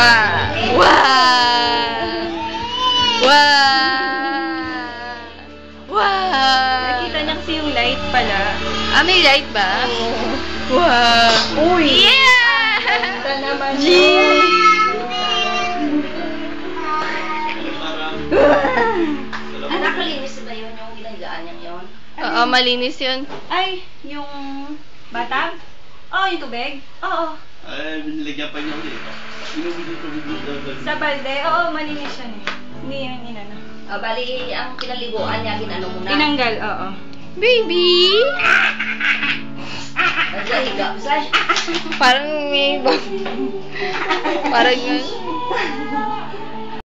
Wow! Wow! Wow! Wow! Nakita niya kasi yung light pala. Ah, may light ba? Oo. Wow! Uy! Yeah! Ganda naman G! Nakalinis ba yun yung hinahigaan niyang yun? Oo, malinis yun. Ay, yung batag? Oo, yung tubig? Oo. Ay, binilagyan pa niya ulit. Sa balde? Oo, malinis yun eh. Hindi yun inano. Bali, ang kinaliguan niya, ginano mo na. Tinanggal, oo. Baby! Naghiga. Parang may... Parang yun.